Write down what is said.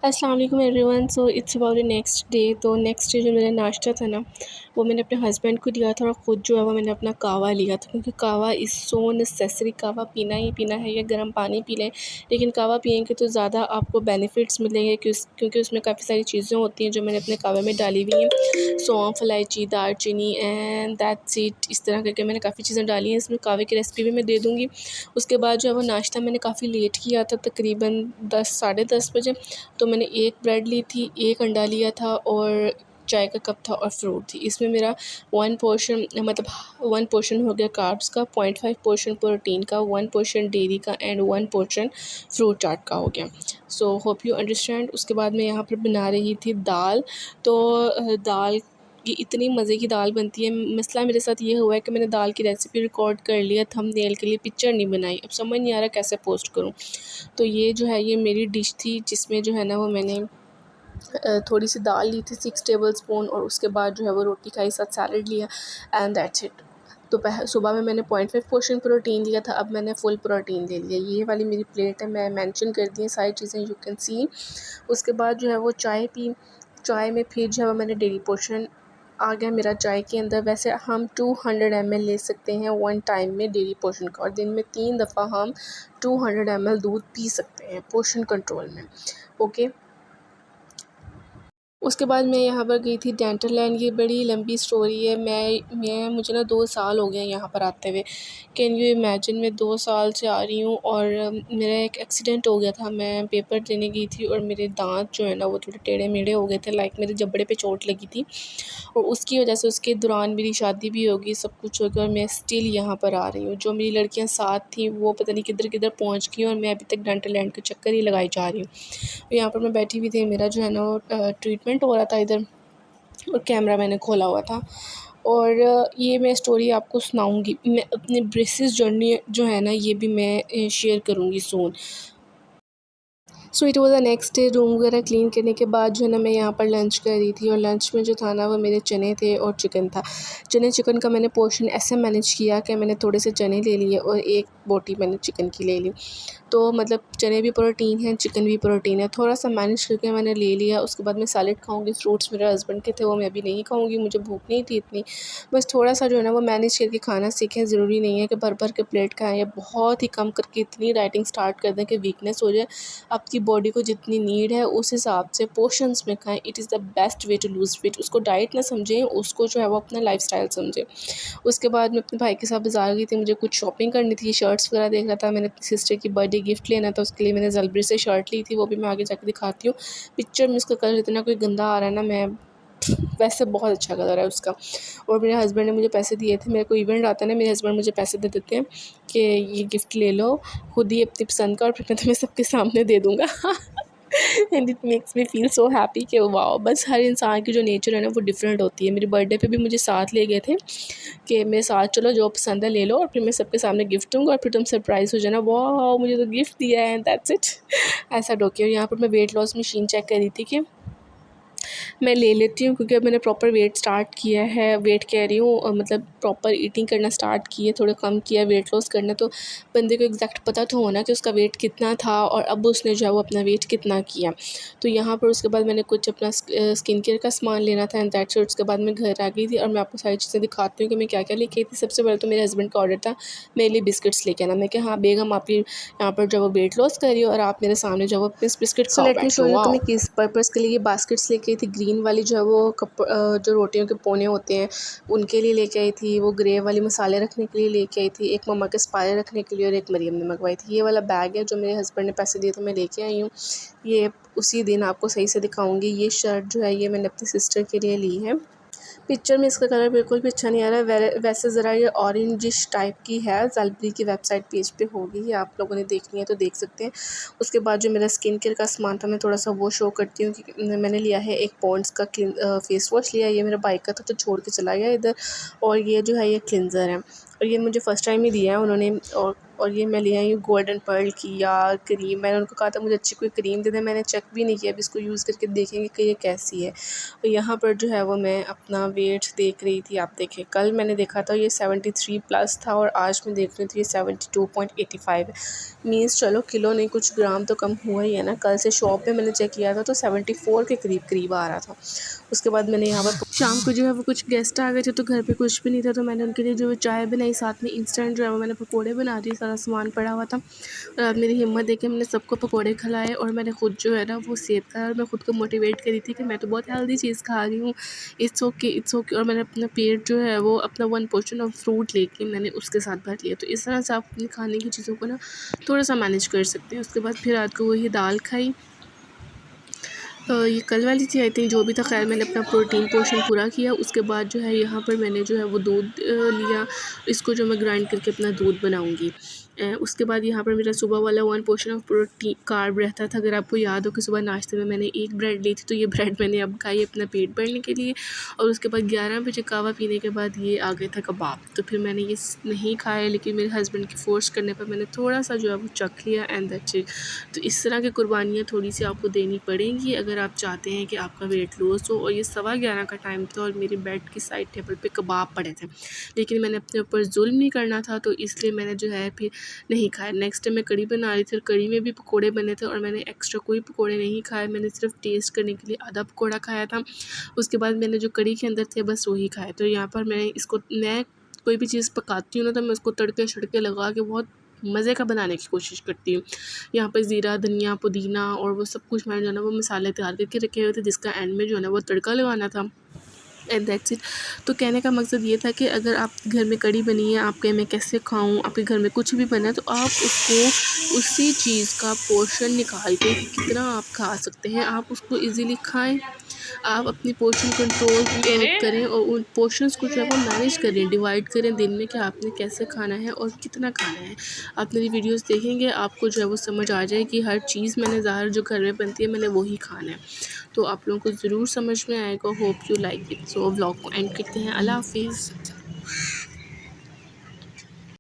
अस्सलाम वालेकुम everyone. So it's about the next day. तो नेक्स्ट डे जो मेरा नाश्ता था ना, वो मैंने अपने हस्बैंड को दिया था और ख़ुद जो है वो मैंने अपना कहवा लिया था, क्योंकि कहवा इज़ सो नेसेसरी। कहवा पीना ही पीना है या गर्म पानी पी लें, लेकिन कहवा पिएंगे तो ज़्यादा आपको बेनिफिट्स मिलेंगे, क्योंकि उसमें काफ़ी सारी चीज़ें होती हैं जो मैंने अपने कहवे में डाली हुई हैं। सौंफ, इलायची, दालचीनी एंड दैट्स इट। इस तरह करके मैंने काफ़ी चीज़ें डाली हैं इसमें। कहवे की रेसिपी भी मैं दे दूँगी। उसके बाद जो है वो नाश्ता मैंने काफ़ी लेट किया था, तकरीबन 10 साढ़े 10 बजे। तो मैंने एक ब्रेड ली थी, एक अंडा लिया था और चाय का कप था और फ्रूट थी। इसमें मेरा 1 पोर्शन मतलब 1 पोर्शन हो गया कार्ब्स का, 0.5 पोर्शन प्रोटीन का, 1 पोर्शन डेयरी का एंड 1 पोर्शन फ्रूट चाट का हो गया। So hope you understand. उसके बाद मैं यहाँ पर बना रही थी दाल। तो दाल ये इतनी मज़े की दाल बनती है। मसला मेरे साथ ये हुआ है कि मैंने दाल की रेसिपी रिकॉर्ड कर लिया, थंबनेल के लिए पिक्चर नहीं बनाई। अब समझ नहीं आ रहा कैसे पोस्ट करूँ। तो ये जो है ये मेरी डिश थी, जिसमें जो है ना वो मैंने थोड़ी सी दाल ली थी 6 टेबल स्पून, और उसके बाद जो है वो रोटी खाई, साथ सैलड लिया एंड दैट्स इट। सुबह में मैंने 0.5 पोर्शन प्रोटीन लिया था, अब मैंने फुल प्रोटीन ले लिया। ये वाली मेरी प्लेट है, मैं मेंशन कर दी है सारी चीज़ें, यू कैन सी। उसके बाद जो है वो चाय पी। चाय में फिर जो है मैंने डेयरी पोर्शन आ गया मेरा चाय के अंदर। वैसे हम 200 ml ले सकते हैं वन टाइम में डेयरी पोर्शन का, और दिन में 3 दफ़ा हम 200 ml दूध पी सकते हैं पोर्शन कंट्रोल में। ओके। उसके बाद मैं यहाँ पर गई थी डेंटल लैंड। ये बड़ी लंबी स्टोरी है। मुझे ना 2 साल हो गए हैं यहाँ पर आते हुए। कैन यू इमेजिन, मैं 2 साल से आ रही हूँ और मेरा एक एक्सीडेंट हो गया था। मैं पेपर देने गई थी और मेरे दांत जो है ना वो थोड़े टेढ़े मेढ़े हो गए थे, लाइक मेरे जबड़े पे चोट लगी थी, और उसकी वजह से उसके दौरान मेरी शादी भी होगी, सब कुछ होगा, और मैं स्टिल यहाँ पर आ रही हूँ। जो मेरी लड़कियाँ साथ थी वो पता नहीं किधर किधर पहुँच गई, और मैं अभी तक डेंटल लैंड के चक्कर ही लगाई जा रही हूँ। यहाँ पर मैं बैठी हुई थी, मेरा जो है ना वो ट्रीटमेंट हो रहा था इधर, और कैमरा मैंने खोला हुआ था। और ये मैं स्टोरी आपको सुनाऊंगी। मैं अपने ब्रेसेस जर्नी जो है ना ये भी मैं शेयर करूँगी soon. So it was the next day. Room वगैरह क्लीन करने के बाद जो है ना मैं यहाँ पर लंच कर रही थी, और लंच में जो था ना वो मेरे चने थे और चिकन था। चने चिकन का मैंने पोर्शन ऐसे मैनेज किया कि मैंने थोड़े से चने ले लिए और एक बोटी मैंने चिकन की ले ली। तो मतलब चने भी प्रोटीन है, चिकन भी प्रोटीन है, थोड़ा सा मैनेज करके मैंने ले लिया। उसके बाद मैं सैलेड खाऊंगी, फ्रूट्स मेरे हस्बैंड के थे वो मैं अभी नहीं खाऊंगी, मुझे भूख नहीं थी इतनी। बस थोड़ा सा जो है ना वो मैनेज करके खाना सीखें। ज़रूरी नहीं है कि भर भर के प्लेट खाएं, या बहुत ही कम करके इतनी डाइटिंग स्टार्ट कर दें कि वीकनेस हो जाए। आपकी बॉडी को जितनी नीड है उस हिसाब से पोर्शंस में खाएं। It is the best way to lose weight. उसको डाइट ना समझें, उसको जो है वो अपना लाइफस्टाइल समझें। उसके बाद मैं अपने भाई के साथ बाज़ार गई थी, मुझे कुछ शॉपिंग करनी थी, शर्ट्स वगैरह देखना था। मैंने अपनी सिस्टर की बर्थडे गिफ्ट लेना था, उसके लिए मैंने ज़लबरी से शर्ट ली थी, वो भी मैं आगे जाकर दिखाती हूँ। पिक्चर में उसका कलर इतना कोई गंदा आ रहा है ना, मैं वैसे बहुत अच्छा कलर है उसका। और मेरे हस्बैंड ने मुझे पैसे दिए थे, मेरे को इवेंट आता है ना, मेरे हस्बैंड मुझे पैसे दे देते हैं कि ये गिफ्ट ले लो खुद ही अपनी पसंद का, और फिर मैं तुम्हें सबके सामने दे दूँगा। And it makes me feel so happy कि वाओ, बस हर इंसान की जो नेचर है ना वो डिफरेंट होती है। मेरी बर्थडे पे भी मुझे साथ ले गए थे कि मेरे साथ चलो, जो पसंद है ले लो, और फिर मैं सबके सामने गिफ्ट दूँगा, और फिर तुम सरप्राइज़ हो जाना, वाओ मुझे तो गिफ्ट दिया है, एंड दैट्स इट। ऐसा डोके। और यहाँ पर मैं वेट लॉस मशीन चेक कर रही थी कि मैं ले लेती हूँ, क्योंकि अब मैंने प्रॉपर वेट स्टार्ट किया है, वेट कह रही हूँ मतलब प्रॉपर ईटिंग करना स्टार्ट की है, थोड़ा कम किया वेट लॉस करना। तो बंदे को एग्जैक्ट पता तो होना कि उसका वेट कितना था, और अब उसने जो है वो अपना वेट कितना किया। तो यहाँ पर उसके बाद मैंने कुछ अपना स्किन केयर का सामान लेना था, एंड दैट्स इट। उसके बाद मैं घर आ गई थी, और मैं आपको सारी चीज़ें दिखाती हूँ कि मैं क्या क्या लेके आई थी। सबसे पहले तो मेरे हस्बैंड का ऑर्डर था मेरे लिए बिस्किट्स लेके आना। मैं कहा हाँ बेगम, आप यहाँ पर जो वो वेट लॉस कर रही हो, और आप मेरे सामने जो वो बिस्किट सो खाओ लेट मी बैठ शो के। यू वाह। कि मैं किस पर्पज़ के लिए ये बास्केट्स लेके आई थी। ग्रीन वाली जो है वो जो रोटियों के पोने होते हैं उनके लिए लेके आई थी। वो ग्रे वाली मसाले रखने के लिए लेके आई थी। एक मम्मा के स्पारे रखने के लिए, और एक मरियम ने मंगवाई थी। ये वाला बैग है जो मेरे हस्बैंड ने पैसे दिए तो मैं लेके आई हूँ। ये उसी दिन आपको सही से दिखाऊंगी। ये शर्ट जो है ये मैंने अपनी सिस्टर के लिए ली है। पिक्चर में इसका कलर बिल्कुल भी अच्छा नहीं आ रहा है। वैसे ज़रा ये ऑरेंजिश टाइप की है। ज़लबरी की वेबसाइट पेज पे होगी, ये आप लोगों ने देखनी है तो देख सकते हैं। उसके बाद जो मेरा स्किन केयर का सामान था मैं थोड़ा सा वो शो करती हूँ कि मैंने लिया है एक पॉन्ड्स का फेस वॉश लिया। ये मेरा बाइक का था तो छोड़ के चला गया इधर। और ये जो है ये क्लिनज़र है, और ये मुझे फ़र्स्ट टाइम ही दिया है उन्होंने। और ये मैं ले आई हूँ गोल्डन पर्ल की या क्रीम। मैंने उनको कहा था मुझे अच्छी कोई क्रीम दे दें, मैंने चेक भी नहीं किया, अभी इसको यूज़ करके देखेंगे कि ये कैसी है। तो यहाँ पर जो है वो मैं अपना वेट देख रही थी। आप देखें, कल मैंने देखा था ये 73 प्लस था और आज मैं देख रही थी ये 72.85 है। मीन्स चलो किलो नहीं कुछ ग्राम तो कम हुआ ही है ना। कल से शॉप पे मैंने चेक किया था तो 74 के करीब करीब आ रहा था। उसके बाद मैंने यहाँ पर शाम को जो है वो कुछ गेस्ट आ गए थे तो घर पे कुछ भी नहीं था, तो मैंने उनके लिए जो चाय बनाई, साथ में इंस्टेंट जो है वो मैंने पकोड़े बना दिए, सारा सामान पड़ा हुआ था। और अब मेरी हिम्मत देख के मैंने सबको पकोड़े खिलाए और मैंने खुद जो है ना वो सेब खाया और मैं खुद को मोटिवेट करी थी कि मैं तो बहुत हेल्दी चीज़ खा रही हूँ, इट्स ओके इट्स ओके। और मैंने अपना पेट जो है वो अपना 1 पोर्शन ऑफ फ्रूट लेके मैंने उसके साथ भर लिया। तो इस तरह से आप अपनी खाने की चीज़ों को ना थोड़ा सा मैनेज कर सकते हैं। उसके बाद फिर रात को वही दाल खाई। ये कल वाली थी आई थिंक, जो भी था। खैर मैंने अपना प्रोटीन पोर्शन पूरा किया। उसके बाद जो है यहाँ पर मैंने जो है वो दूध लिया, इसको जो मैं ग्राइंड करके अपना दूध बनाऊँगी। उसके बाद यहाँ पर मेरा सुबह वाला 1 पोर्शन ऑफ प्रोटीन कार्ब रहता था। अगर आपको याद हो कि सुबह नाश्ते में मैंने 1 ब्रेड ली थी, तो ये ब्रेड मैंने अब खाई अपना पेट भरने के लिए। और उसके बाद 11 बजे कहवा पीने के बाद ये आ गया था कबाब, तो फिर मैंने ये नहीं खाया, लेकिन मेरे हस्बैंड की फ़ोर्स करने पर मैंने थोड़ा सा जो है वो चख लिया एंड दैट्स इट। तो इस तरह की कुर्बानियाँ थोड़ी सी आपको देनी पड़ेंगी अगर आप चाहते हैं कि आपका वेट लॉस हो। और ये 11:15 का टाइम था और मेरी बेड की साइड टेबल पे कबाब पड़े थे, लेकिन मैंने अपने ऊपर जुल्म नहीं करना था, तो इसलिए मैंने जो है फिर नहीं खाया। नेक्स्ट डे मैं कढ़ी बना रही थी और कढ़ी में भी पकोड़े बने थे और मैंने एक्स्ट्रा कोई पकोड़े नहीं खाए, मैंने सिर्फ टेस्ट करने के लिए आधा पकोड़ा खाया था। उसके बाद मैंने जो कढ़ी के अंदर थे बस वही खाए। तो यहाँ पर मैं कोई भी चीज़ पकाती हूँ ना, तो मैं उसको तड़के शड़के लगा के बहुत मज़े का बनाने की कोशिश करती हूँ। यहाँ पर ज़ीरा, धनिया, पुदीना और वो सब कुछ मैंने जो है ना वो मसाले तैयार करके रखे हुए थे, जिसका एंड में जो है ना वो तड़का लगाना था एंड दैट्स इट। तो कहने का मकसद ये था कि अगर आप घर में कढ़ी बनी है, आप कहें मैं कैसे खाऊं, आपके घर में कुछ भी बना है, तो आप उसको उसी चीज़ का पोर्शन निकाल के कितना आप खा सकते हैं, आप उसको इजीली खाएं। आप अपनी पोर्शन कंट्रोल करें और उन पोर्शंस को जो है वो मैनेज करें, डिवाइड करें दिन में कि आपने कैसे खाना है और कितना खाना है। आप मेरी वीडियोस देखेंगे, आपको जो है वो समझ आ जाए कि हर चीज़ मैंने ज़ाहिर जो घर में बनती है मैंने वही खाना है, तो आप लोगों को ज़रूर समझ में आएगा। Hope you like it. So vlog को एंड करते हैं। अल्लाह हाफिज़।